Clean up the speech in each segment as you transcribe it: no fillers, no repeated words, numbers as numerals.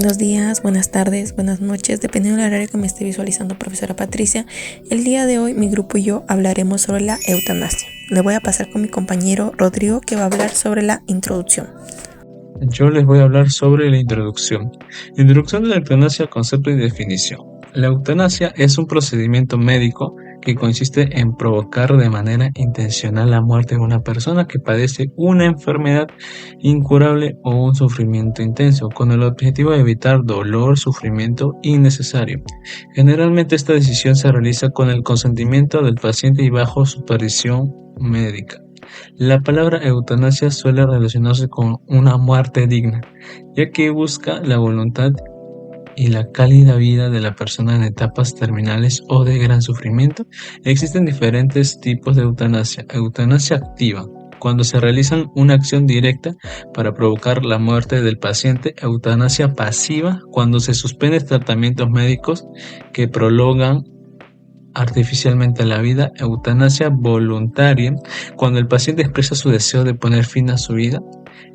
Buenos días, buenas tardes, buenas noches, dependiendo del horario que me esté visualizando, profesora Patricia. El día de hoy mi grupo y yo hablaremos sobre la eutanasia. Le voy a pasar con mi compañero Rodrigo, que va a hablar sobre la introducción. Yo les voy a hablar sobre la introducción. Introducción de la eutanasia, concepto y definición. La eutanasia es un procedimiento médico que consiste en provocar de manera intencional la muerte de una persona que padece una enfermedad incurable o un sufrimiento intenso, con el objetivo de evitar dolor, sufrimiento innecesario. Generalmente esta decisión se realiza con el consentimiento del paciente y bajo supervisión médica. La palabra eutanasia suele relacionarse con una muerte digna, ya que busca la voluntad y la cálida vida de la persona en etapas terminales o de gran sufrimiento. Existen diferentes tipos de eutanasia. Eutanasia activa, cuando se realiza una acción directa para provocar la muerte del paciente. Eutanasia pasiva, cuando se suspenden tratamientos médicos que prolongan artificialmente la vida. Eutanasia voluntaria, cuando el paciente expresa su deseo de poner fin a su vida.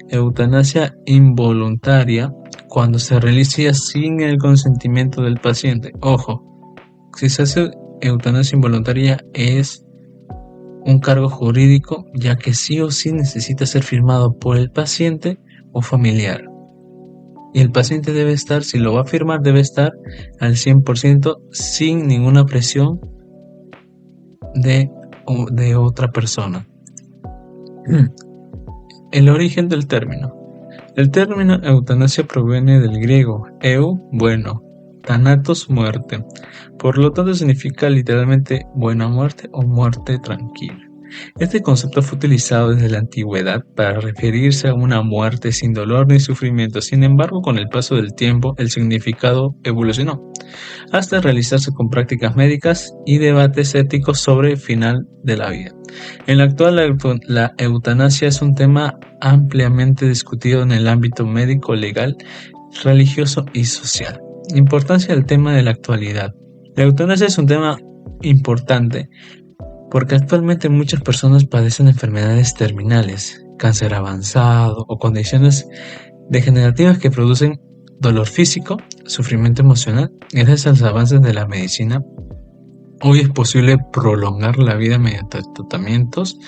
Eutanasia involuntaria, cuando se realiza sin el consentimiento del paciente. Ojo, si se hace eutanasia involuntaria es un cargo jurídico, ya que sí o sí necesita ser firmado por el paciente o familiar. Y el paciente debe estar, si lo va a firmar, debe estar al 100% sin ninguna presión de otra persona. El origen del término. El término eutanasia proviene del griego bueno, thanatos, muerte. Por lo tanto significa literalmente buena muerte o muerte tranquila. Este concepto fue utilizado desde la antigüedad para referirse a una muerte sin dolor ni sufrimiento. Sin embargo, con el paso del tiempo, el significado evolucionó hasta realizarse con prácticas médicas y debates éticos sobre el final de la vida. En la actual, la eutanasia es un tema ampliamente discutido en el ámbito médico, legal, religioso y social. Importancia del tema de la actualidad. La eutanasia es un tema importante porque actualmente muchas personas padecen enfermedades terminales, cáncer avanzado o condiciones degenerativas que producen dolor físico, sufrimiento emocional. Gracias a los avances de la medicina, hoy es posible prolongar la vida mediante tratamientos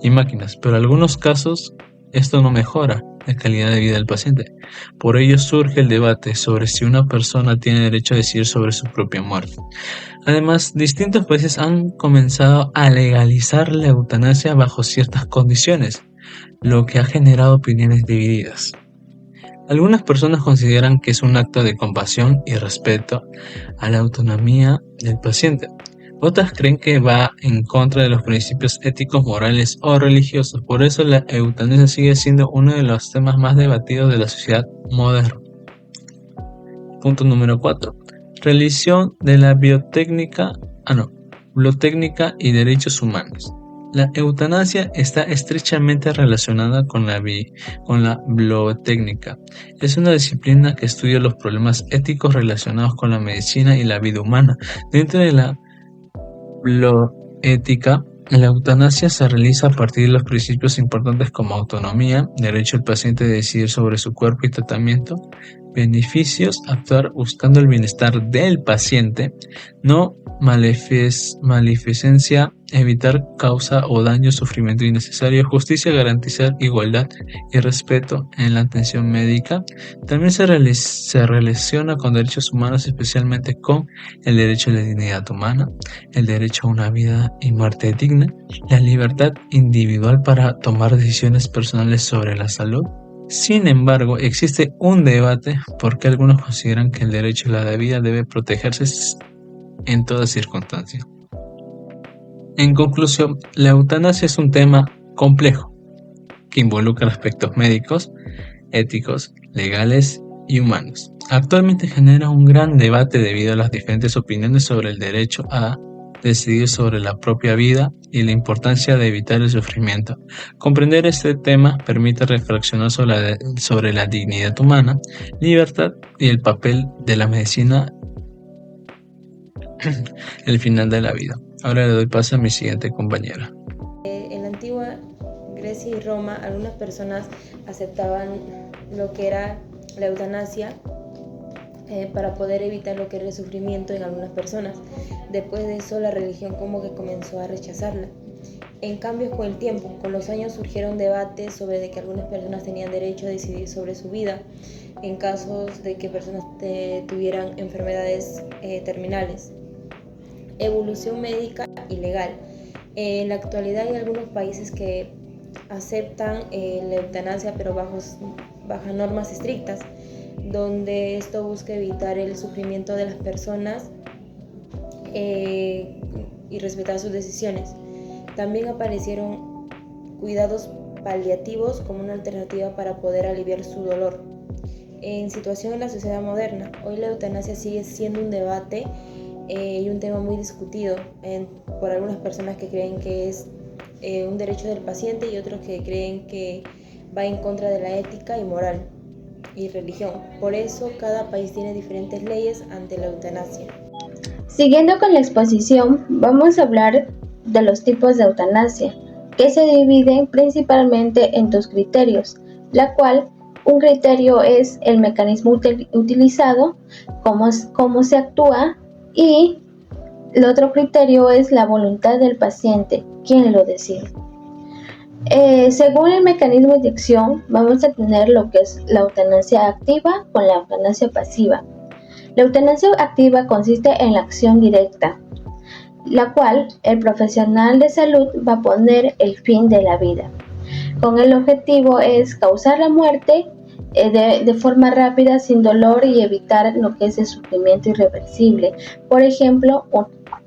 y máquinas, pero en algunos casos esto no mejora la calidad de vida del paciente. Por ello surge el debate sobre si una persona tiene derecho a decidir sobre su propia muerte. Además, distintos países han comenzado a legalizar la eutanasia bajo ciertas condiciones, lo que ha generado opiniones divididas. Algunas personas consideran que es un acto de compasión y respeto a la autonomía del paciente. Otras creen que va en contra de los principios éticos, morales o religiosos. Por eso la eutanasia sigue siendo uno de los temas más debatidos de la sociedad moderna. Punto número 4. Religión de la biotécnica y derechos humanos. La eutanasia está estrechamente relacionada con la biotécnica. Es una disciplina que estudia los problemas éticos relacionados con la medicina y la vida humana. Dentro de la bioética, la eutanasia se realiza a partir de los principios importantes como autonomía, derecho del paciente de decidir sobre su cuerpo y tratamiento, beneficios, actuar buscando el bienestar del paciente, no maleficencia, evitar causa o daño, sufrimiento innecesario, justicia, garantizar igualdad y respeto en la atención médica. También se relaciona con derechos humanos, especialmente con el derecho a la dignidad humana, el derecho a una vida y muerte digna, la libertad individual para tomar decisiones personales sobre la salud. Sin embargo, existe un debate porque algunos consideran que el derecho a la vida debe protegerse en toda circunstancia. En conclusión, la eutanasia es un tema complejo que involucra aspectos médicos, éticos, legales y humanos. Actualmente genera un gran debate debido a las diferentes opiniones sobre el derecho a decidir sobre la propia vida y la importancia de evitar el sufrimiento. Comprender este tema permite reflexionar sobre la dignidad humana, libertad y el papel de la medicina el final de la vida. Ahora le doy paso a mi siguiente compañera. En la antigua Grecia y Roma, algunas personas aceptaban lo que era la eutanasia para poder evitar lo que era el sufrimiento en algunas personas. Después de eso, la religión como que comenzó a rechazarla. En cambio, con el tiempo, con los años surgieron debates sobre de que algunas personas tenían derecho a decidir sobre su vida en casos de que personas tuvieran enfermedades terminales. Evolución médica y legal. En la actualidad hay algunos países que aceptan la eutanasia, pero bajo normas estrictas, donde esto busca evitar el sufrimiento de las personas y respetar sus decisiones. También aparecieron cuidados paliativos como una alternativa para poder aliviar su dolor. En situación en la sociedad moderna, hoy la eutanasia sigue siendo un debate y un tema muy discutido por algunas personas que creen que es un derecho del paciente y otros que creen que va en contra de la ética y moral y religión. Por eso cada país tiene diferentes leyes ante la eutanasia. Siguiendo con la exposición, vamos a hablar de los tipos de eutanasia, que se dividen principalmente en 2 criterios, la cual un criterio es el mecanismo utilizado, cómo se actúa, y el otro criterio es la voluntad del paciente, quien lo decide. Según el mecanismo de acción, vamos a tener lo que es la eutanasia activa con la eutanasia pasiva. La eutanasia activa consiste en la acción directa, la cual el profesional de salud va a poner el fin de la vida. Con el objetivo es causar la muerte de forma rápida, sin dolor, y evitar lo que es el sufrimiento irreversible, por ejemplo,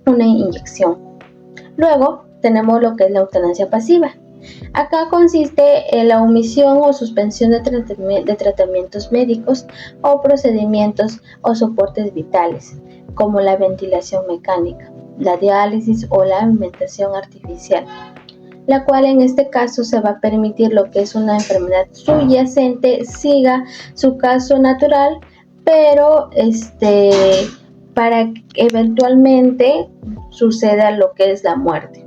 una inyección. Luego tenemos lo que es la eutanasia pasiva. Acá consiste en la omisión o suspensión de tratamientos médicos o procedimientos o soportes vitales, como la ventilación mecánica, la diálisis o la alimentación artificial, la cual en este caso se va a permitir lo que es una enfermedad subyacente siga su caso natural, pero para que eventualmente suceda lo que es la muerte.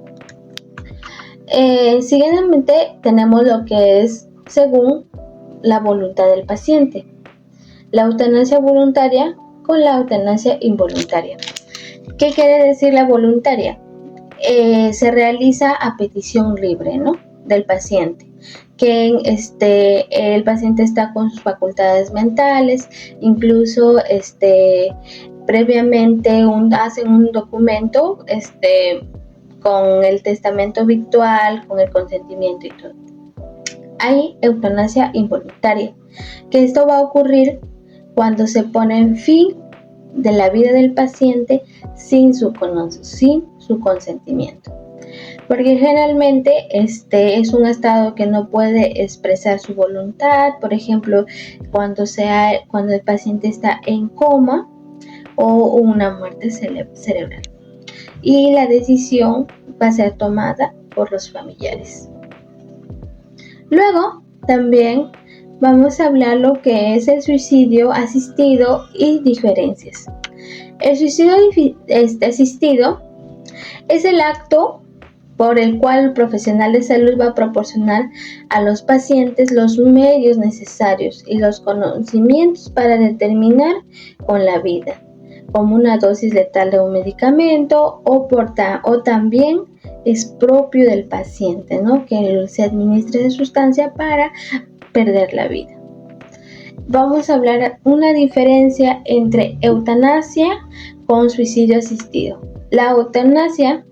Siguientemente tenemos lo que es según la voluntad del paciente, la eutanasia voluntaria con la eutanasia involuntaria. ¿Qué quiere decir la voluntaria? Se realiza a petición libre, ¿no?, del paciente, que el paciente está con sus facultades mentales, incluso previamente hacen un documento con el testamento virtual, con el consentimiento y todo. Hay eutanasia involuntaria, que esto va a ocurrir cuando se pone en fin de la vida del paciente sin su consentimiento, porque generalmente es un estado que no puede expresar su voluntad, por ejemplo, cuando el paciente está en coma o una muerte cerebral, y la decisión va a ser tomada por los familiares. Luego también vamos a hablar lo que es el suicidio asistido y diferencias. El suicidio asistido es el acto por el cual el profesional de salud va a proporcionar a los pacientes los medios necesarios y los conocimientos para determinar con la vida, como una dosis letal de un medicamento o también es propio del paciente, ¿no?, que se administre de sustancia para perder la vida. Vamos a hablar una diferencia entre eutanasia con suicidio asistido. La eutanasia,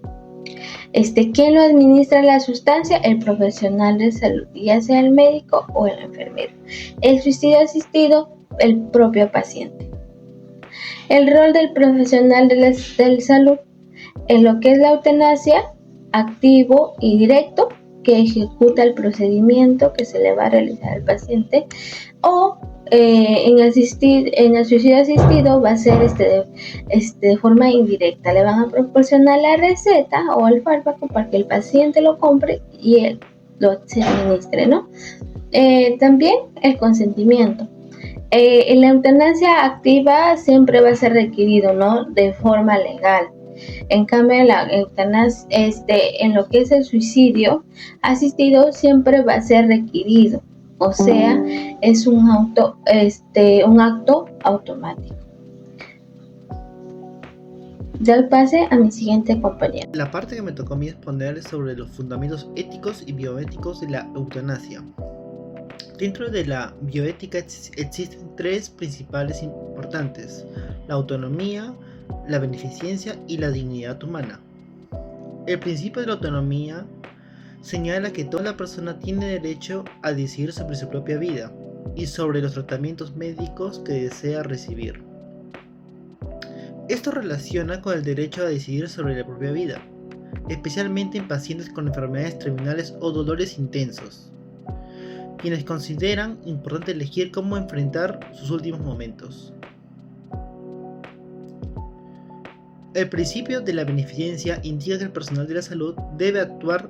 ¿quién lo administra la sustancia? El profesional de salud, ya sea el médico o el enfermero. El suicidio asistido, el propio paciente. El rol del profesional de salud en lo que es la eutanasia, activo y directo, que ejecuta el procedimiento que se le va a realizar al paciente, o en el suicidio asistido va a ser de forma indirecta. Le van a proporcionar la receta o el fármaco para que el paciente lo compre y él se administre, ¿no? También el consentimiento. En la eutanasia activa siempre va a ser requerido, ¿no?, de forma legal. En cambio, la eutanasia, en lo que es el suicidio asistido, siempre va a ser requerido, o sea, es un acto automático. Doy pase a mi siguiente compañero. La parte que me tocó a mí exponer es sobre los fundamentos éticos y bioéticos de la eutanasia. Dentro de la bioética existen tres principales importantes: la autonomía, la beneficencia y la dignidad humana. El principio de la autonomía señala que toda persona tiene derecho a decidir sobre su propia vida y sobre los tratamientos médicos que desea recibir. Esto relaciona con el derecho a decidir sobre la propia vida, especialmente en pacientes con enfermedades terminales o dolores intensos, quienes consideran importante elegir cómo enfrentar sus últimos momentos. El principio de la beneficencia indica que el personal de la salud debe actuar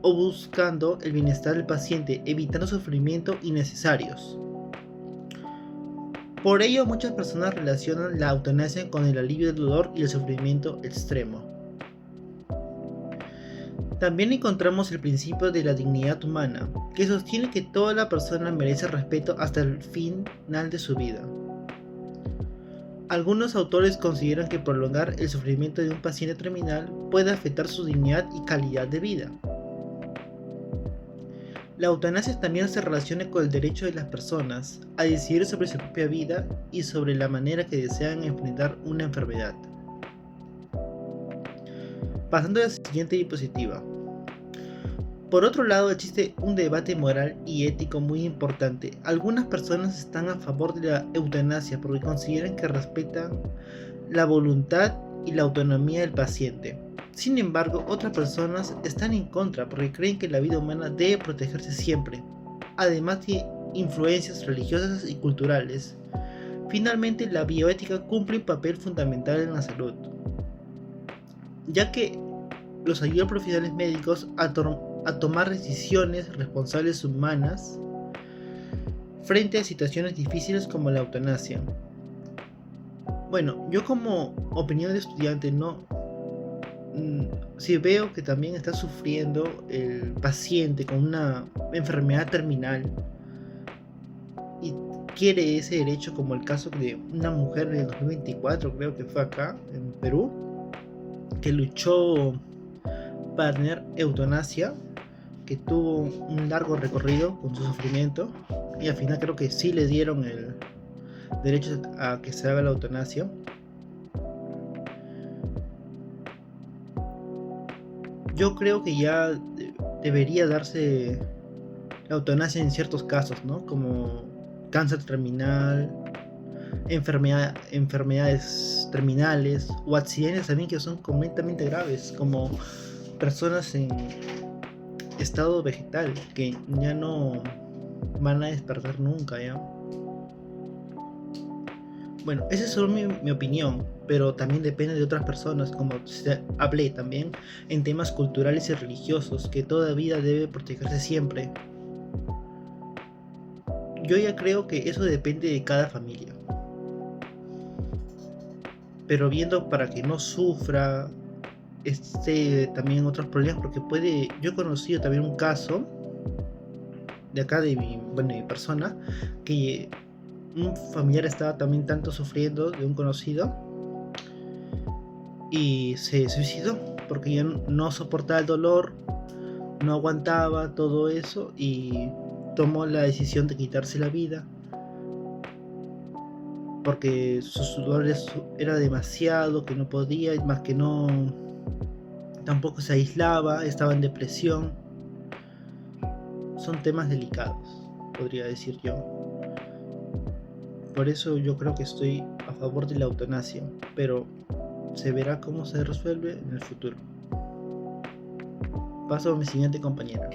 o buscando el bienestar del paciente, evitando sufrimiento innecesarios. Por ello, muchas personas relacionan la eutanasia con el alivio del dolor y el sufrimiento extremo. También encontramos el principio de la dignidad humana, que sostiene que toda persona merece respeto hasta el final de su vida. Algunos autores consideran que prolongar el sufrimiento de un paciente terminal puede afectar su dignidad y calidad de vida. La eutanasia también se relaciona con el derecho de las personas a decidir sobre su propia vida y sobre la manera que desean enfrentar una enfermedad. Pasando a la siguiente diapositiva. Por otro lado, existe un debate moral y ético muy importante. Algunas personas están a favor de la eutanasia porque consideran que respetan la voluntad y la autonomía del paciente. Sin embargo, otras personas están en contra porque creen que la vida humana debe protegerse siempre, además de influencias religiosas y culturales. Finalmente, la bioética cumple un papel fundamental en la salud, ya que los ayuda a profesionales médicos a tomar decisiones responsables humanas frente a situaciones difíciles como la eutanasia. Bueno, yo como opinión de estudiante si veo que también está sufriendo el paciente con una enfermedad terminal y quiere ese derecho, como el caso de una mujer en el 2024, creo que fue acá en Perú, que luchó para tener eutanasia, que tuvo un largo recorrido con su sufrimiento y al final creo que sí le dieron el derecho a que se haga la eutanasia. Yo creo que ya debería darse la eutanasia en ciertos casos, ¿no? Como cáncer terminal, enfermedades terminales o accidentes también que son completamente graves, como personas en estado vegetal que ya no van a despertar nunca, ¿ya? Bueno, esa es solo mi opinión, pero también depende de otras personas, como hablé también en temas culturales y religiosos, que toda vida debe protegerse siempre. Yo ya creo que eso depende de cada familia, pero viendo para que no sufra también otros problemas, porque yo he conocido también un caso de acá de mi persona, que un familiar estaba también tanto sufriendo de un conocido y se suicidó porque ya no soportaba el dolor, no aguantaba todo eso y tomó la decisión de quitarse la vida porque su sudor era demasiado, que no podía, más que no, tampoco se aislaba, estaba en depresión. Son temas delicados, podría decir yo. Por eso yo creo que estoy a favor de la eutanasia, pero se verá cómo se resuelve en el futuro. Paso a mi siguiente compañera.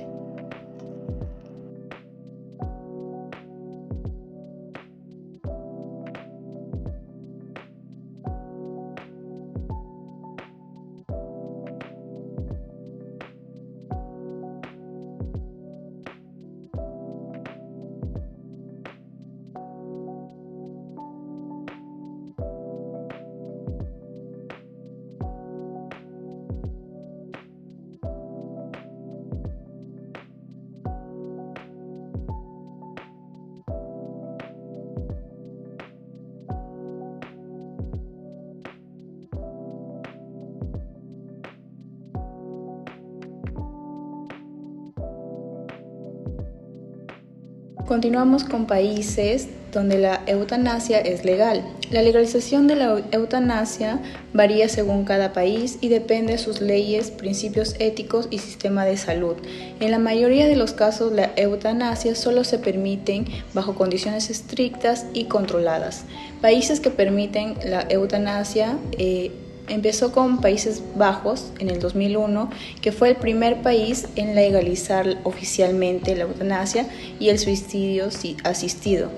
Continuamos con países donde la eutanasia es legal. La legalización de la eutanasia varía según cada país y depende de sus leyes, principios éticos y sistema de salud. En la mayoría de los casos, la eutanasia solo se permite bajo condiciones estrictas y controladas. Países que permiten la eutanasia empezó con Países Bajos en el 2001, que fue el primer país en legalizar oficialmente la eutanasia y el suicidio asistido.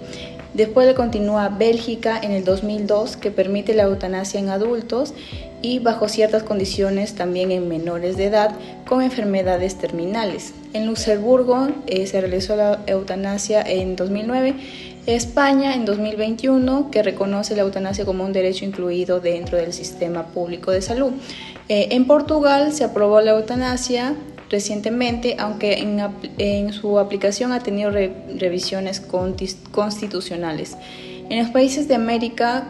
Después le continúa Bélgica en el 2002, que permite la eutanasia en adultos y bajo ciertas condiciones también en menores de edad con enfermedades terminales. En Luxemburgo se realizó la eutanasia en 2009. España en 2021, que reconoce la eutanasia como un derecho incluido dentro del sistema público de salud. En Portugal se aprobó la eutanasia recientemente, aunque en su aplicación ha tenido revisiones constitucionales. En los países de América,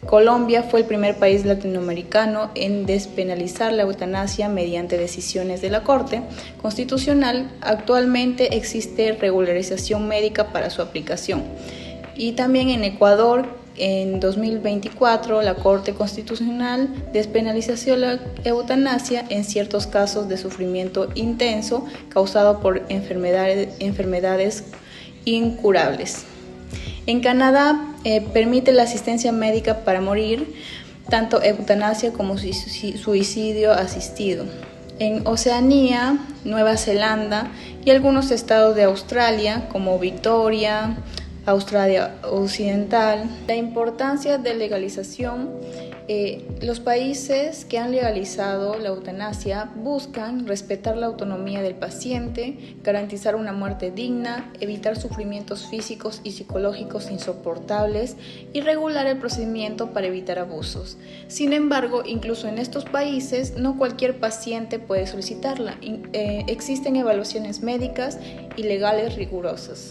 Colombia fue el primer país latinoamericano en despenalizar la eutanasia mediante decisiones de la Corte Constitucional. Actualmente existe regularización médica para su aplicación. Y también en Ecuador, en 2024, la Corte Constitucional despenalizó la eutanasia en ciertos casos de sufrimiento intenso causado por enfermedades incurables. En Canadá permite la asistencia médica para morir, tanto eutanasia como suicidio asistido. En Oceanía, Nueva Zelanda y algunos estados de Australia, como Victoria, Australia Occidental. La importancia de legalización. Los países que han legalizado la eutanasia buscan respetar la autonomía del paciente, garantizar una muerte digna, evitar sufrimientos físicos y psicológicos insoportables y regular el procedimiento para evitar abusos. Sin embargo, incluso en estos países, no cualquier paciente puede solicitarla. Existen evaluaciones médicas y legales rigurosas.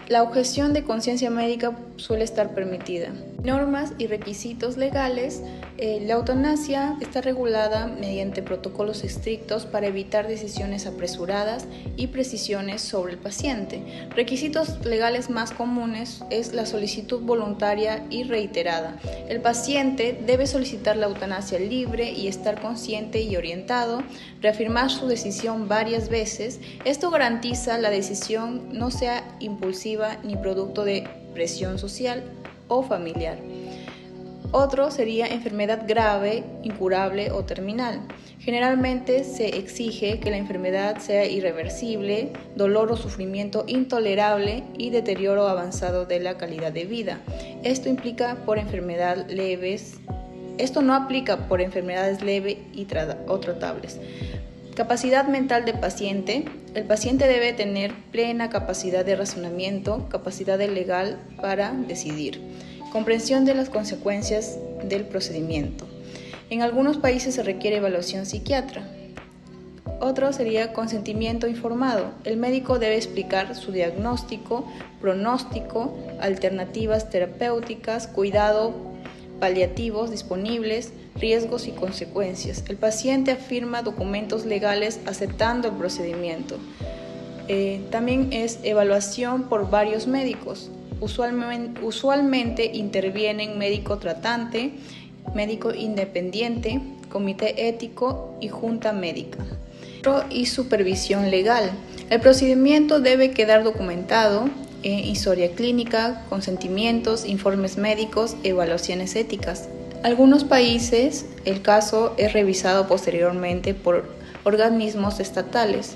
La objeción de conciencia médica suele estar permitida. Normas y requisitos legales. La eutanasia está regulada mediante protocolos estrictos para evitar decisiones apresuradas y precisiones sobre el paciente. Requisitos legales más comunes es la solicitud voluntaria y reiterada. El paciente debe solicitar la eutanasia libre y estar consciente y orientado, reafirmar su decisión varias veces. Esto garantiza la decisión no sea impulsiva ni producto de presión social o familiar. Otro sería enfermedad grave, incurable o terminal. Generalmente se exige que la enfermedad sea irreversible, dolor o sufrimiento intolerable y deterioro avanzado de la calidad de vida. Esto no aplica por enfermedades leves o tratables. Capacidad mental del paciente. El paciente debe tener plena capacidad de razonamiento, capacidad legal para decidir, comprensión de las consecuencias del procedimiento. En algunos países se requiere evaluación psiquiátrica. Otro sería consentimiento informado. El médico debe explicar su diagnóstico, pronóstico, alternativas terapéuticas, cuidado paliativos disponibles, riesgos y consecuencias. El paciente afirma documentos legales aceptando el procedimiento. También es evaluación por varios médicos. Usualmente intervienen médico tratante, médico independiente, comité ético y junta médica. Y supervisión legal. El procedimiento debe quedar documentado, historia clínica, consentimientos, informes médicos, evaluaciones éticas. Algunos países, el caso es revisado posteriormente por organismos estatales.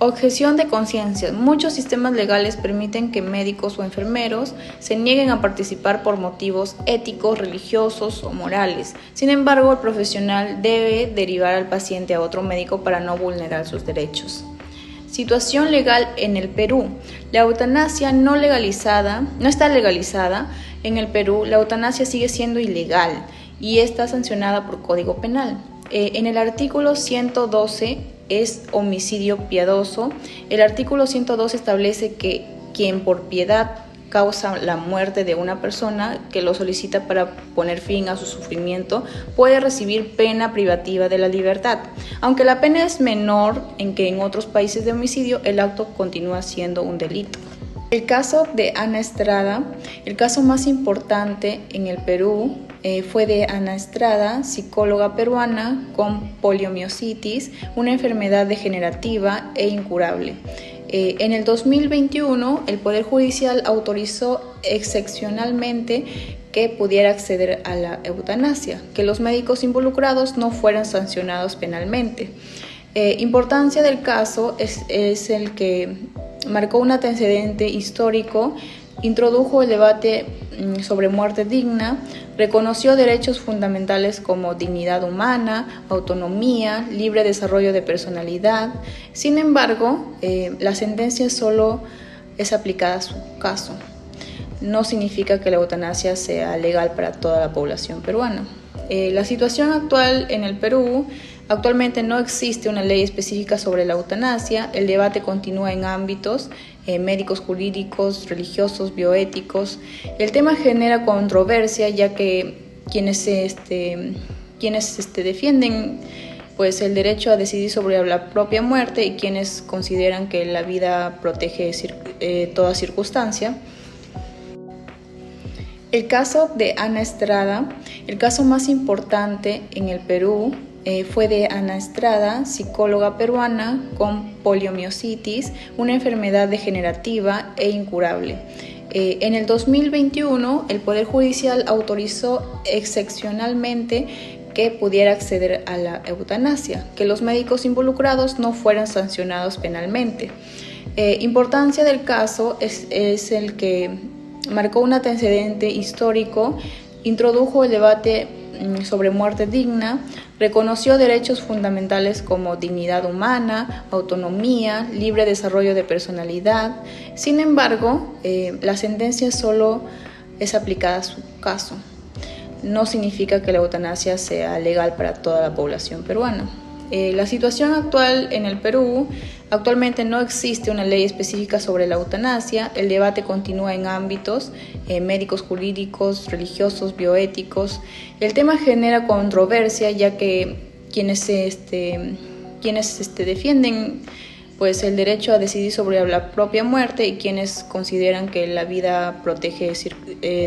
Objeción de conciencia. Muchos sistemas legales permiten que médicos o enfermeros se nieguen a participar por motivos éticos, religiosos o morales. Sin embargo, el profesional debe derivar al paciente a otro médico para no vulnerar sus derechos. Situación legal en el Perú. La eutanasia no está legalizada. En el Perú, la eutanasia sigue siendo ilegal y está sancionada por Código Penal. En el artículo 112 es homicidio piadoso. El artículo 112 establece que quien por piedad causa la muerte de una persona que lo solicita para poner fin a su sufrimiento, puede recibir pena privativa de la libertad. Aunque la pena es menor que en otros países de homicidio, el acto continúa siendo un delito. El caso de Ana Estrada, el caso más importante en el Perú, fue de Ana Estrada, psicóloga peruana con poliomielitis, una enfermedad degenerativa e incurable. En el 2021, el Poder Judicial autorizó excepcionalmente que pudiera acceder a la eutanasia, que los médicos involucrados no fueran sancionados penalmente. Importancia del caso es el que marcó un antecedente histórico, introdujo el debate sobre muerte digna, reconoció derechos fundamentales como dignidad humana, autonomía, libre desarrollo de personalidad. Sin embargo, la sentencia solo es aplicada a su caso. No significa que la eutanasia sea legal para toda la población peruana. La situación actual en el Perú: actualmente no existe una ley específica sobre la eutanasia. El debate continúa en ámbitos médicos, jurídicos, religiosos, bioéticos. El tema genera controversia, ya que quienes defienden pues el derecho a decidir sobre la propia muerte y quienes consideran que la vida protege toda circunstancia. El caso de Ana Estrada, el caso más importante en el Perú, fue de Ana Estrada, psicóloga peruana con poliomielitis, una enfermedad degenerativa e incurable. En el 2021, el Poder Judicial autorizó excepcionalmente que pudiera acceder a la eutanasia, que los médicos involucrados no fueran sancionados penalmente. Importancia del caso es el que marcó un antecedente histórico, introdujo el debate sobre muerte digna, reconoció derechos fundamentales como dignidad humana, autonomía, libre desarrollo de personalidad. Sin embargo, la sentencia solo es aplicada a su caso. No significa que la eutanasia sea legal para toda la población peruana. La situación actual en el Perú: actualmente no existe una ley específica sobre la eutanasia. El debate continúa en ámbitos médicos, jurídicos, religiosos, bioéticos. El tema genera controversia, ya que quienes defienden pues el derecho a decidir sobre la propia muerte y quienes consideran que la vida protege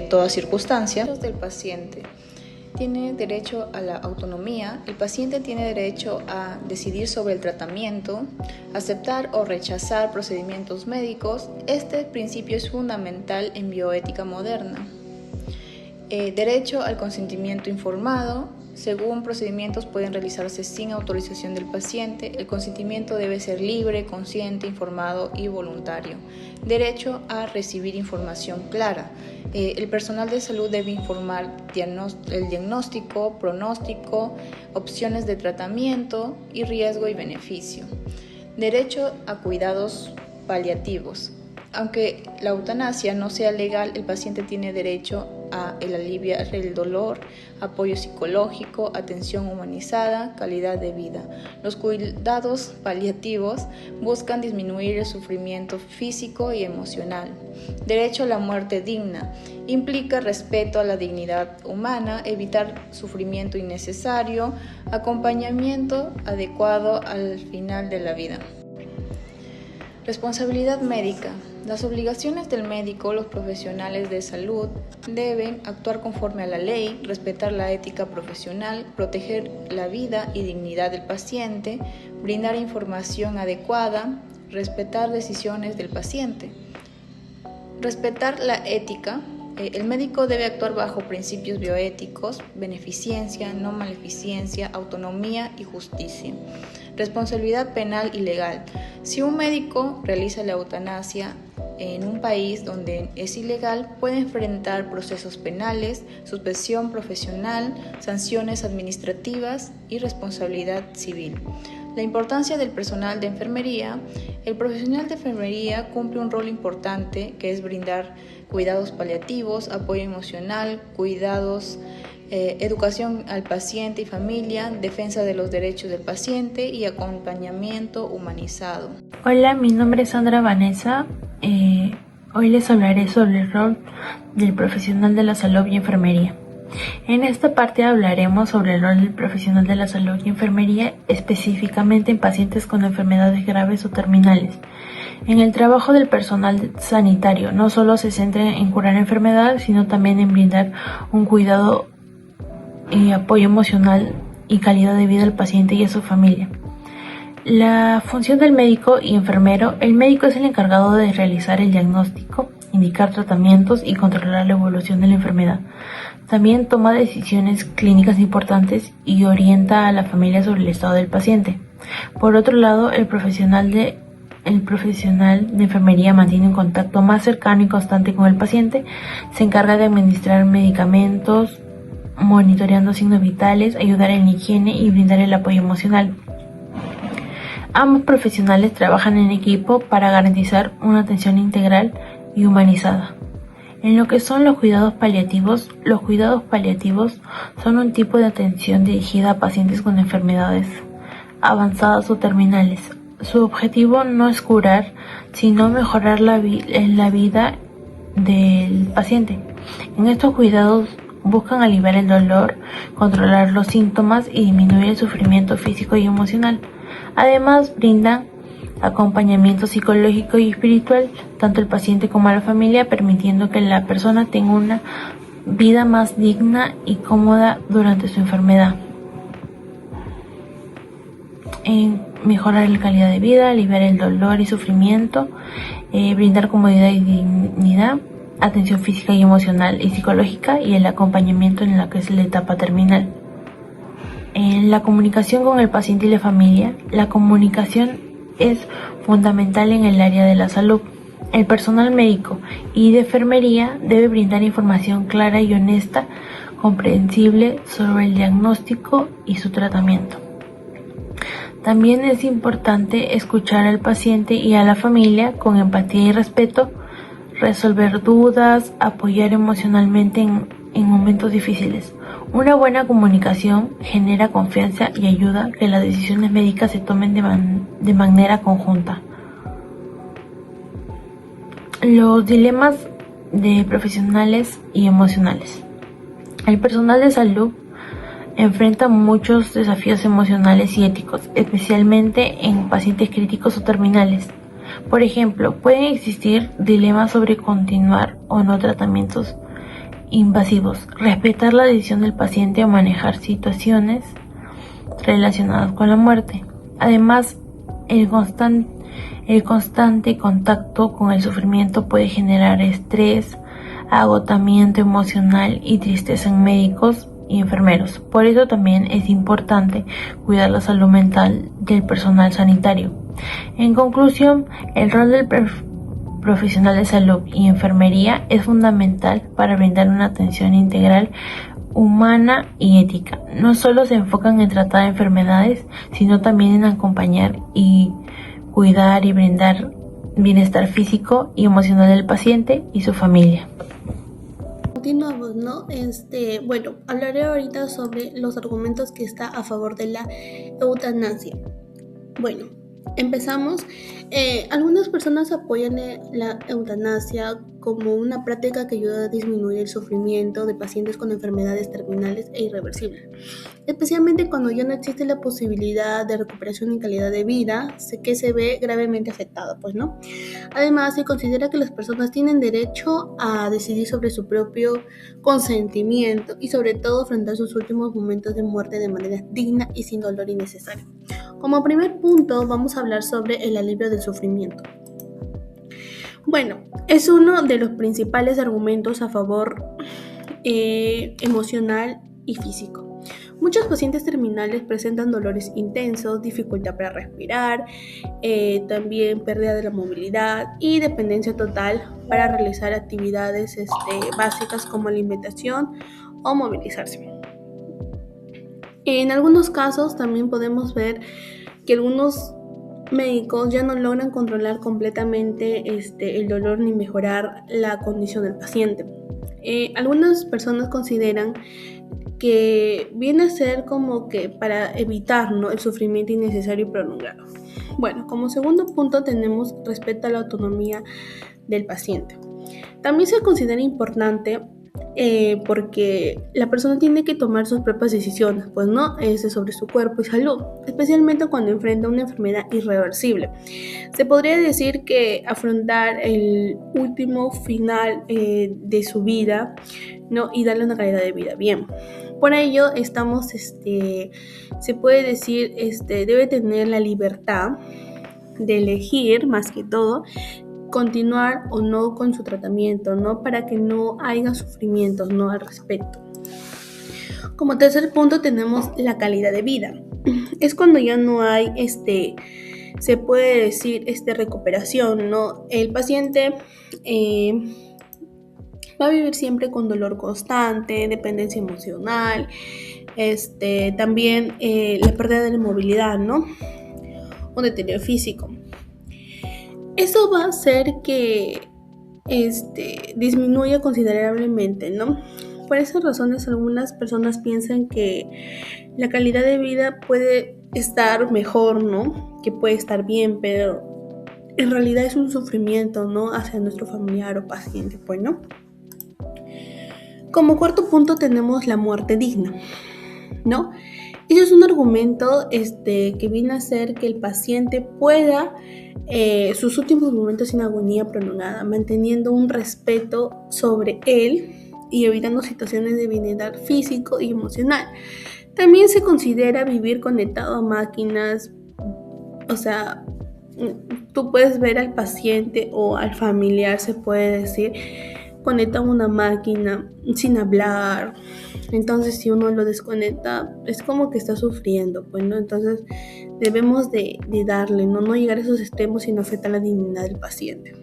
toda circunstancia. Del paciente: tiene derecho a la autonomía. El paciente tiene derecho a decidir sobre el tratamiento, aceptar o rechazar procedimientos médicos. Este principio es fundamental en bioética moderna. Derecho al consentimiento informado. Según procedimientos pueden realizarse sin autorización del paciente. El consentimiento debe ser libre, consciente, informado y voluntario. Derecho a recibir información clara. El personal de salud debe informar el diagnóstico, pronóstico, opciones de tratamiento y riesgo y beneficio. Derecho a cuidados paliativos. Aunque la eutanasia no sea legal, el paciente tiene derecho a aliviar el dolor, apoyo psicológico, atención humanizada, calidad de vida. Los cuidados paliativos buscan disminuir el sufrimiento físico y emocional. Derecho a la muerte digna. Implica respeto a la dignidad humana, evitar sufrimiento innecesario, acompañamiento adecuado al final de la vida. Responsabilidad médica. Las obligaciones del médico: los profesionales de salud deben actuar conforme a la ley, respetar la ética profesional, proteger la vida y dignidad del paciente, brindar información adecuada, respetar decisiones del paciente. Respetar la ética. El médico debe actuar bajo principios bioéticos: beneficencia, no maleficencia, autonomía y justicia. Responsabilidad penal y legal. Si un médico realiza la eutanasia en un país donde es ilegal, puede enfrentar procesos penales, suspensión profesional, sanciones administrativas y responsabilidad civil. La importancia del personal de enfermería. El profesional de enfermería cumple un rol importante, que es brindar cuidados paliativos, apoyo emocional, educación al paciente y familia, defensa de los derechos del paciente y acompañamiento humanizado. Hola, mi nombre es Sandra Vanessa. Hoy les hablaré sobre el rol del profesional de la salud y enfermería. En esta parte hablaremos sobre el rol del profesional de la salud y enfermería, específicamente en pacientes con enfermedades graves o terminales. En el trabajo del personal sanitario no solo se centra en curar enfermedades, sino también en brindar un cuidado y apoyo emocional y calidad de vida al paciente y a su familia. La función del médico y enfermero: el médico es el encargado de realizar el diagnóstico, indicar tratamientos y controlar la evolución de la enfermedad. También toma decisiones clínicas importantes y orienta a la familia sobre el estado del paciente. Por otro lado, el profesional de enfermería mantiene un contacto más cercano y constante con el paciente, se encarga de administrar medicamentos, monitoreando signos vitales, ayudar en la higiene y brindar el apoyo emocional. Ambos profesionales trabajan en equipo para garantizar una atención integral y humanizada. En lo que son los cuidados paliativos son un tipo de atención dirigida a pacientes con enfermedades avanzadas o terminales. Su objetivo no es curar, sino mejorar la vida del paciente. En estos cuidados buscan aliviar el dolor, controlar los síntomas y disminuir el sufrimiento físico y emocional. Además, brindan acompañamiento psicológico y espiritual tanto al paciente como a la familia, permitiendo que la persona tenga una vida más digna y cómoda durante su enfermedad. En mejorar la calidad de vida, aliviar el dolor y sufrimiento, brindar comodidad y dignidad, atención física y emocional y psicológica, y el acompañamiento en la que es la etapa terminal. En la comunicación con el paciente y la familia, la comunicación es fundamental en el área de la salud. El personal médico y de enfermería debe brindar información clara y honesta, comprensible sobre el diagnóstico y su tratamiento. También es importante escuchar al paciente y a la familia con empatía y respeto, resolver dudas, apoyar emocionalmente en momentos difíciles. Una buena comunicación genera confianza y ayuda a que las decisiones médicas se tomen de manera conjunta. Los dilemas de profesionales y emocionales. El personal de salud enfrenta muchos desafíos emocionales y éticos, especialmente en pacientes críticos o terminales. Por ejemplo, pueden existir dilemas sobre continuar o no tratamientos invasivos, respetar la decisión del paciente o manejar situaciones relacionadas con la muerte. Además, el constante contacto con el sufrimiento puede generar estrés, agotamiento emocional y tristeza en médicos y enfermeros. Por eso también es importante cuidar la salud mental del personal sanitario. En conclusión, el rol del profesional de salud y enfermería es fundamental para brindar una atención integral, humana y ética. No solo se enfocan en tratar enfermedades, sino también en acompañar y cuidar y brindar bienestar físico y emocional del paciente y su familia. Continuamos, ¿no? Bueno, hablaré ahorita sobre los argumentos que está a favor de la eutanasia. Bueno, empezamos. Algunas personas apoyan la eutanasia como una práctica que ayuda a disminuir el sufrimiento de pacientes con enfermedades terminales e irreversibles, especialmente cuando ya no existe la posibilidad de recuperación y calidad de vida, que se ve gravemente afectado, pues, ¿no? Además, se considera que las personas tienen derecho a decidir sobre su propio consentimiento y sobre todo enfrentar sus últimos momentos de muerte de manera digna y sin dolor innecesario. Como primer punto, vamos a hablar sobre el alivio del sufrimiento. Bueno, es uno de los principales argumentos a favor emocional y físico. Muchos pacientes terminales presentan dolores intensos, dificultad para respirar, también pérdida de la movilidad y dependencia total para realizar actividades básicas como alimentación o movilizarse. En algunos casos también podemos ver que algunos médicos ya no logran controlar completamente el dolor ni mejorar la condición del paciente. Algunas personas consideran que viene a ser como que para evitar, ¿no?, el sufrimiento innecesario y prolongado. Bueno, como segundo punto tenemos respecto a la autonomía del paciente. También se considera importante porque la persona tiene que tomar sus propias decisiones, pues no, sobre su cuerpo y salud, especialmente cuando enfrenta una enfermedad irreversible. Se podría decir que afrontar el último final de su vida, ¿no? Y darle una calidad de vida bien. Por ello, se puede decir, debe tener la libertad de elegir, más que todo, continuar o no con su tratamiento, ¿no? Para que no haya sufrimientos, ¿no? Al respecto. Como tercer punto tenemos la calidad de vida. Es cuando ya no hay, se puede decir, recuperación, ¿no? El paciente va a vivir siempre con dolor constante, dependencia emocional, también la pérdida de la movilidad, ¿no? Un deterioro físico. Eso va a hacer que disminuya considerablemente, ¿no? Por esas razones, algunas personas piensan que la calidad de vida puede estar mejor, ¿no? Que puede estar bien, pero en realidad es un sufrimiento, ¿no? Hacia nuestro familiar o paciente, pues, ¿no? Como cuarto punto tenemos la muerte digna, ¿no? Eso es un argumento que viene a hacer que el paciente pueda sus últimos momentos sin agonía prolongada, manteniendo un respeto sobre él y evitando situaciones de bienestar físico y emocional. También se considera vivir conectado a máquinas, o sea, tú puedes ver al paciente o al familiar, se puede decir, conectado a una máquina sin hablar. Entonces, si uno lo desconecta, es como que está sufriendo, pues, ¿no? Entonces, debemos de darle, no llegar a esos extremos y no afectar la dignidad del paciente.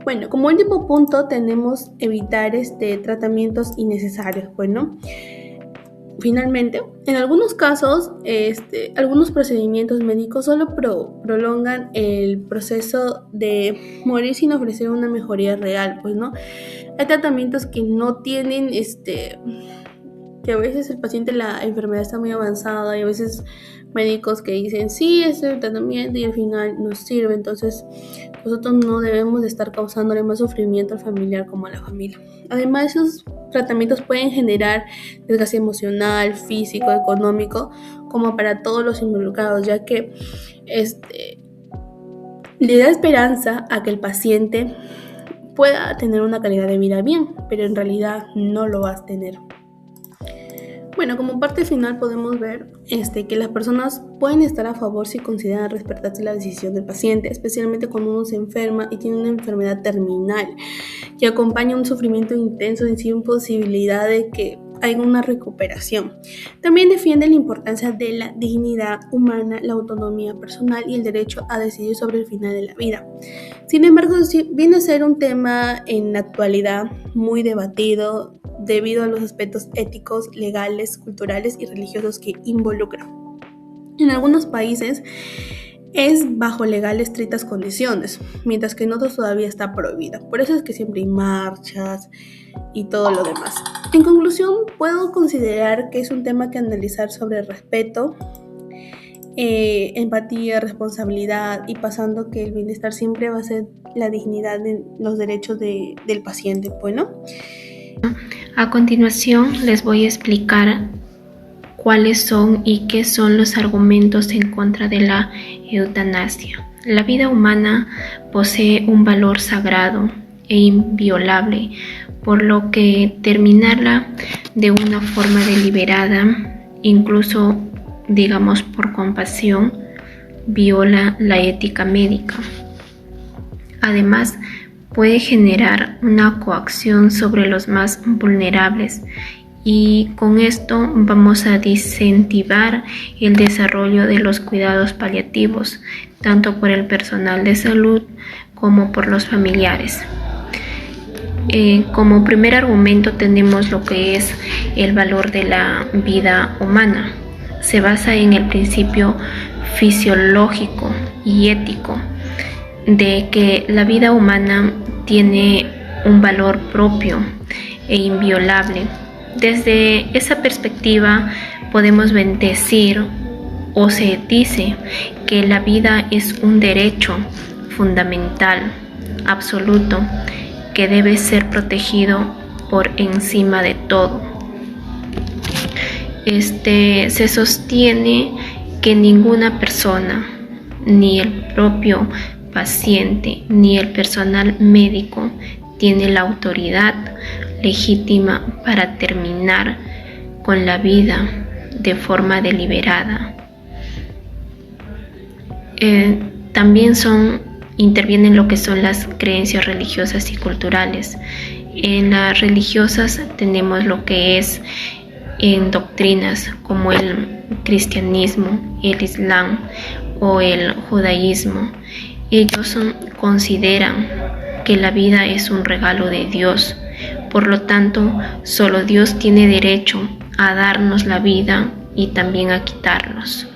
Bueno, como último punto tenemos evitar tratamientos innecesarios, pues, ¿no? Finalmente, en algunos casos, algunos procedimientos médicos solo prolongan el proceso de morir sin ofrecer una mejoría real, pues, ¿no? Hay tratamientos que no tienen, que a veces el paciente, la enfermedad está muy avanzada y a veces médicos que dicen, sí, este tratamiento y al final no sirve. Entonces, nosotros no debemos de estar causándole más sufrimiento al familiar como a la familia. Además, esos tratamientos pueden generar desgaste emocional, físico, económico, como para todos los involucrados, ya que le da esperanza a que el paciente pueda tener una calidad de vida bien, pero en realidad no lo va a tener. Bueno, como parte final podemos ver que las personas pueden estar a favor si consideran respetarse la decisión del paciente, especialmente cuando uno se enferma y tiene una enfermedad terminal que acompaña un sufrimiento intenso y sin posibilidad de que haya una recuperación. También defiende la importancia de la dignidad humana, la autonomía personal y el derecho a decidir sobre el final de la vida. Sin embargo, viene a ser un tema en la actualidad muy debatido debido a los aspectos éticos, legales, culturales y religiosos que involucra. En algunos países es bajo legales estrictas condiciones, mientras que en otros todavía está prohibida. Por eso es que siempre hay marchas y todo lo demás. En conclusión, puedo considerar que es un tema que analizar sobre respeto, empatía, responsabilidad y pasando que el bienestar siempre va a ser la dignidad de los derechos del paciente, pues, ¿no? A continuación les voy a explicar cuáles son y qué son los argumentos en contra de la eutanasia. La vida humana posee un valor sagrado e inviolable, por lo que terminarla de una forma deliberada, incluso digamos por compasión, viola la ética médica. Además, puede generar una coacción sobre los más vulnerables y con esto vamos a desincentivar el desarrollo de los cuidados paliativos, tanto por el personal de salud como por los familiares. Como primer argumento tenemos lo que es el valor de la vida humana. Se basa en el principio fisiológico y ético de que la vida humana tiene un valor propio e inviolable. Desde esa perspectiva podemos decir o se dice que la vida es un derecho fundamental, absoluto, que debe ser protegido por encima de todo. Se sostiene que ninguna persona, ni el propio paciente, ni el personal médico, tiene la autoridad legítima para terminar con la vida de forma deliberada. También intervienen lo que son las creencias religiosas y culturales. En las religiosas tenemos lo que es en doctrinas como el cristianismo, el islam o el judaísmo. Ellos consideran que la vida es un regalo de Dios, por lo tanto, solo Dios tiene derecho a darnos la vida y también a quitarnos.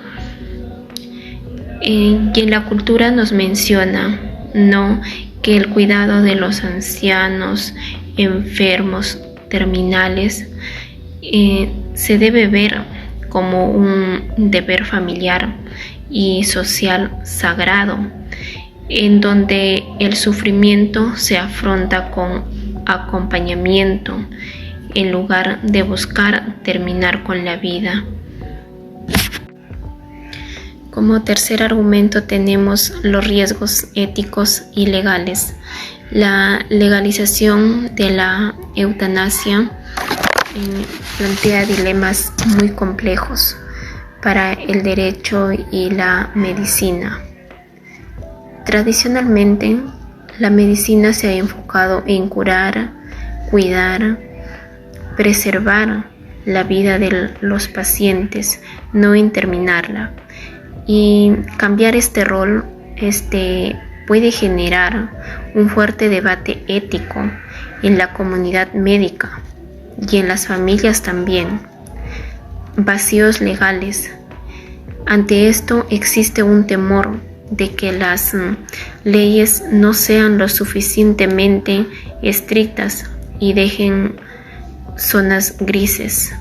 Y en la cultura nos menciona, ¿no?, que el cuidado de los ancianos, enfermos, terminales, se debe ver como un deber familiar y social sagrado, en donde el sufrimiento se afronta con acompañamiento en lugar de buscar terminar con la vida. Como tercer argumento tenemos los riesgos éticos y legales. La legalización de la eutanasia plantea dilemas muy complejos para el derecho y la medicina. Tradicionalmente, la medicina se ha enfocado en curar, cuidar, preservar la vida de los pacientes, no en terminarla. Y cambiar este rol puede generar un fuerte debate ético en la comunidad médica y en las familias también. Vacíos legales. Ante esto existe un temor de que las leyes no sean lo suficientemente estrictas y dejen zonas grises,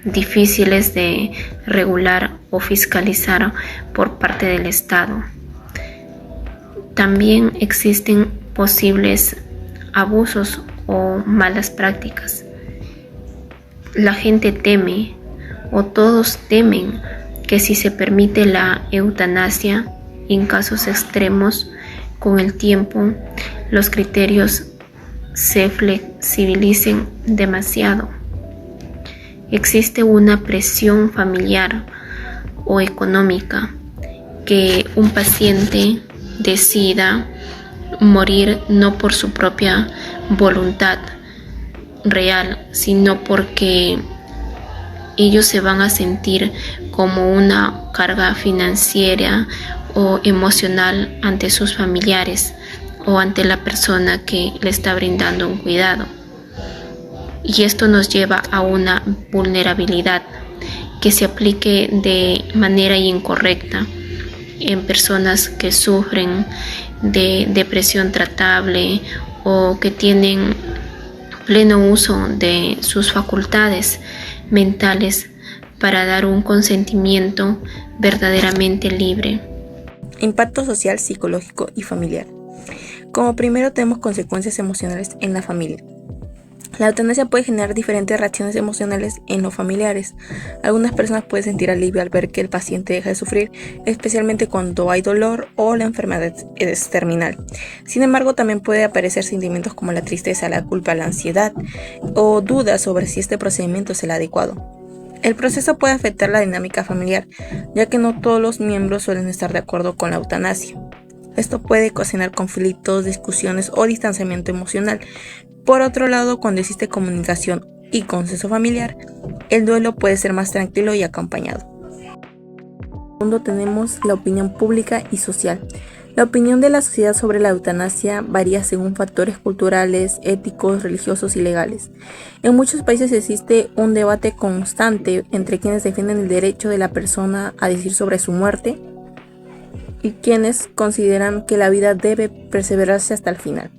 difíciles de regular o fiscalizar por parte del Estado. También existen posibles abusos o malas prácticas. La gente teme, o todos temen, que si se permite la eutanasia en casos extremos, con el tiempo los criterios se flexibilicen demasiado. Existe una presión familiar o económica que un paciente decida morir no por su propia voluntad real, sino porque ellos se van a sentir como una carga financiera o emocional ante sus familiares o ante la persona que le está brindando un cuidado. Y esto nos lleva a una vulnerabilidad que se aplique de manera incorrecta en personas que sufren de depresión tratable o que tienen pleno uso de sus facultades mentales para dar un consentimiento verdaderamente libre. Impacto social, psicológico y familiar. Como primero tenemos consecuencias emocionales en la familia. La eutanasia puede generar diferentes reacciones emocionales en los familiares. Algunas personas pueden sentir alivio al ver que el paciente deja de sufrir, especialmente cuando hay dolor o la enfermedad es terminal. Sin embargo, también puede aparecer sentimientos como la tristeza, la culpa, la ansiedad o dudas sobre si este procedimiento es el adecuado. El proceso puede afectar la dinámica familiar, ya que no todos los miembros suelen estar de acuerdo con la eutanasia. Esto puede ocasionar conflictos, discusiones o distanciamiento emocional. Por otro lado, cuando existe comunicación y consenso familiar, el duelo puede ser más tranquilo y acompañado. Segundo, tenemos la opinión pública y social. La opinión de la sociedad sobre la eutanasia varía según factores culturales, éticos, religiosos y legales. En muchos países existe un debate constante entre quienes defienden el derecho de la persona a decidir sobre su muerte y quienes consideran que la vida debe perseverarse hasta el final.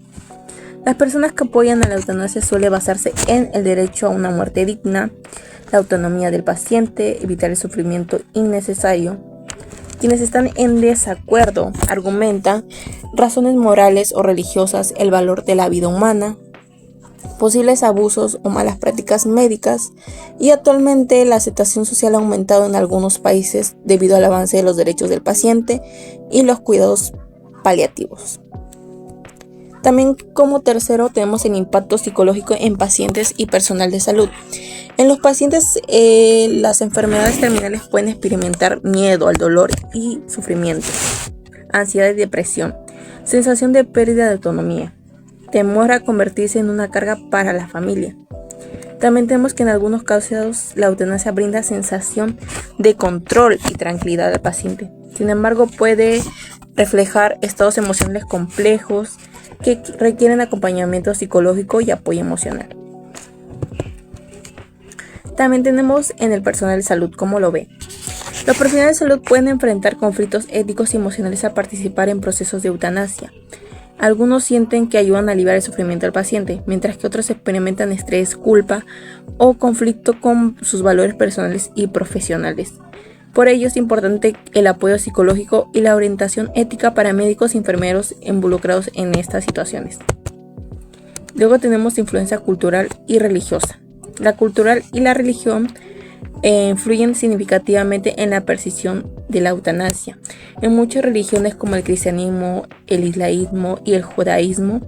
Las personas que apoyan a la eutanasia suelen basarse en el derecho a una muerte digna, la autonomía del paciente, evitar el sufrimiento innecesario, Quienes están en desacuerdo argumentan razones morales o religiosas, el valor de la vida humana, posibles abusos o malas prácticas médicas, y actualmente la aceptación social ha aumentado en algunos países debido al avance de los derechos del paciente y los cuidados paliativos. También como tercero tenemos el impacto psicológico en pacientes y personal de salud. En los pacientes las enfermedades terminales pueden experimentar miedo al dolor y sufrimiento, ansiedad y depresión, sensación de pérdida de autonomía, temor a convertirse en una carga para la familia. También tenemos que en algunos casos la eutanasia brinda sensación de control y tranquilidad al paciente. Sin embargo, puede reflejar estados emocionales complejos que requieren acompañamiento psicológico y apoyo emocional. También tenemos en el personal de salud, ¿cómo lo ve? Los profesionales de salud pueden enfrentar conflictos éticos y emocionales al participar en procesos de eutanasia. Algunos sienten que ayudan a aliviar el sufrimiento del paciente, mientras que otros experimentan estrés, culpa o conflicto con sus valores personales y profesionales. Por ello es importante el apoyo psicológico y la orientación ética para médicos y enfermeros involucrados en estas situaciones. Luego tenemos influencia cultural y religiosa. La cultural y la religión influyen significativamente en la percepción de la eutanasia. En muchas religiones como el cristianismo, el islamismo y el judaísmo,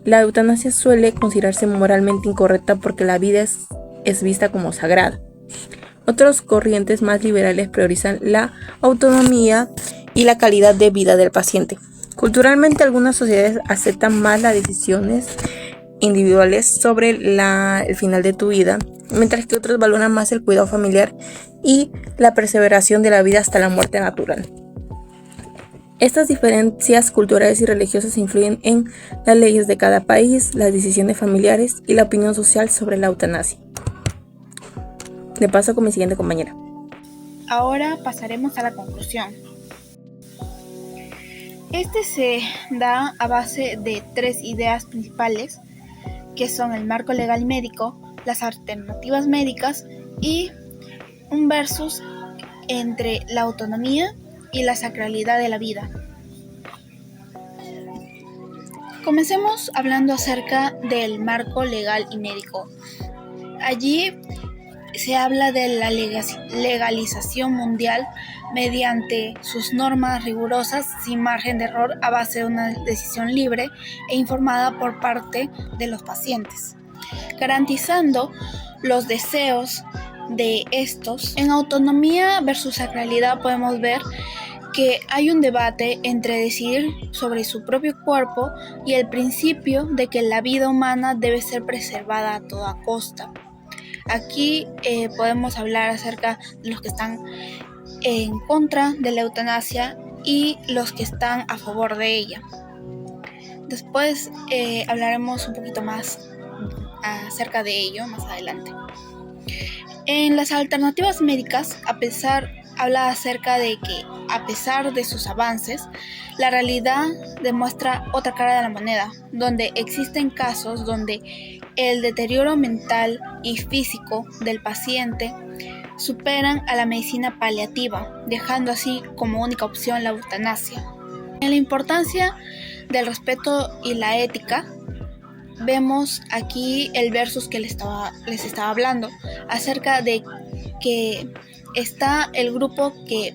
la eutanasia suele considerarse moralmente incorrecta porque la vida es vista como sagrada. Otras corrientes más liberales priorizan la autonomía y la calidad de vida del paciente. Culturalmente, algunas sociedades aceptan más las decisiones individuales sobre el final de tu vida, mientras que otros valoran más el cuidado familiar y la perseveración de la vida hasta la muerte natural. Estas diferencias culturales y religiosas influyen en las leyes de cada país, las decisiones familiares y la opinión social sobre la eutanasia. Le paso con mi siguiente compañera. Ahora pasaremos a la conclusión. Este se da a base de 3 ideas principales, que son el marco legal médico, las alternativas médicas y un versus entre la autonomía y la sacralidad de la vida. Comencemos hablando acerca del marco legal y médico. Allí se habla de la legalización mundial mediante sus normas rigurosas sin margen de error a base de una decisión libre e informada por parte de los pacientes, garantizando los deseos de estos. En autonomía versus sacralidad podemos ver que hay un debate entre decidir sobre su propio cuerpo y el principio de que la vida humana debe ser preservada a toda costa. Aquí podemos hablar acerca de los que están en contra de la eutanasia y los que están a favor de ella. Después hablaremos un poquito más acerca de ello más adelante. En las alternativas médicas, habla acerca de que, a pesar de sus avances, la realidad demuestra otra cara de la moneda, donde existen casos donde el deterioro mental y físico del paciente superan a la medicina paliativa, dejando así como única opción la eutanasia. En la importancia del respeto y la ética, vemos aquí el versus que les estaba hablando, acerca de que está el grupo que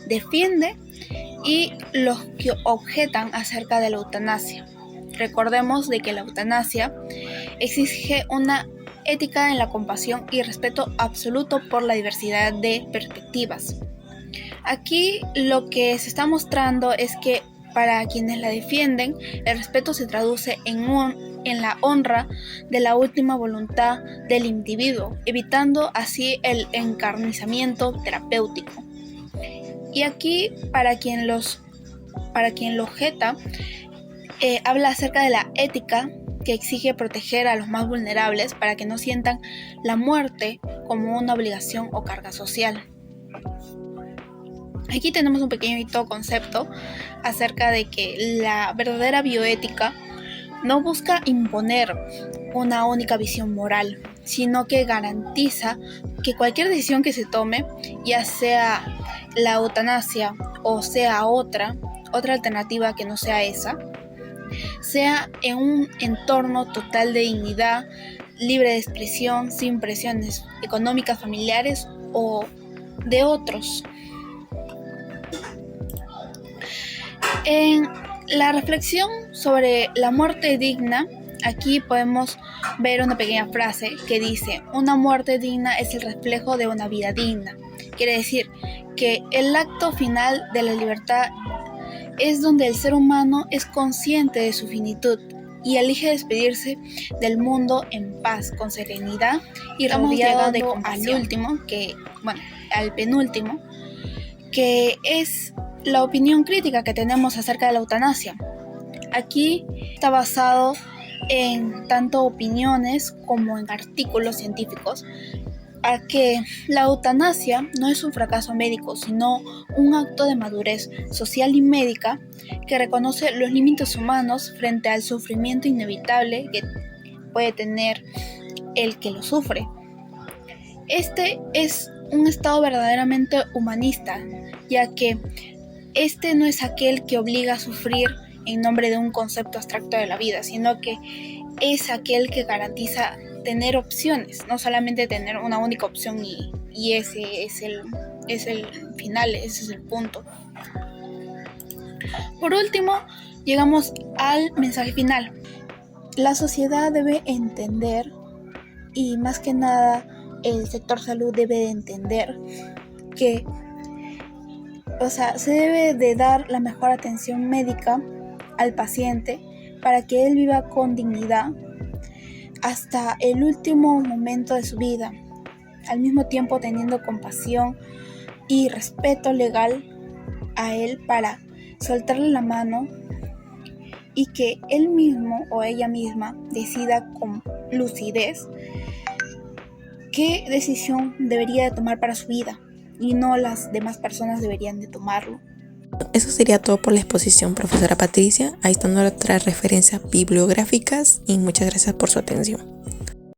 defiende y los que objetan acerca de la eutanasia. Recordemos de que la eutanasia exige una ética en la compasión y respeto absoluto por la diversidad de perspectivas. Aquí lo que se está mostrando es que para quienes la defienden, el respeto se traduce en la honra de la última voluntad del individuo, evitando así el encarnizamiento terapéutico. Y aquí, para quien lo objeta, habla acerca de la ética que exige proteger a los más vulnerables para que no sientan la muerte como una obligación o carga social. Aquí tenemos un pequeño concepto acerca de que la verdadera bioética no busca imponer una única visión moral, sino que garantiza que cualquier decisión que se tome, ya sea la eutanasia o sea otra alternativa que no sea esa, sea en un entorno total de dignidad, libre de expresión, sin presiones económicas, familiares o de otros. En la reflexión sobre la muerte digna, aquí podemos ver una pequeña frase que dice: una muerte digna es el reflejo de una vida digna. Quiere decir que el acto final de la libertad es donde el ser humano es consciente de su finitud y elige despedirse del mundo en paz, con serenidad y rodeado de compasión. Al penúltimo, que es la opinión crítica que tenemos acerca de la eutanasia. Aquí está basado en tanto opiniones como en artículos científicos, a que la eutanasia no es un fracaso médico, sino un acto de madurez social y médica que reconoce los límites humanos frente al sufrimiento inevitable que puede tener el que lo sufre. Este es un estado verdaderamente humanista, ya que este no es aquel que obliga a sufrir en nombre de un concepto abstracto de la vida, sino que es aquel que garantiza tener opciones, no solamente tener una única opción y ese es el final, ese es el punto. Por último, llegamos al mensaje final. La sociedad debe entender, y más que nada el sector salud debe de entender que se debe de dar la mejor atención médica al paciente para que él viva con dignidad hasta el último momento de su vida, al mismo tiempo teniendo compasión y respeto legal a él para soltarle la mano y que él mismo o ella misma decida con lucidez qué decisión debería de tomar para su vida y no las demás personas deberían de tomarlo. Eso sería todo por la exposición, profesora Patricia. Ahí están nuestras referencias bibliográficas y muchas gracias por su atención.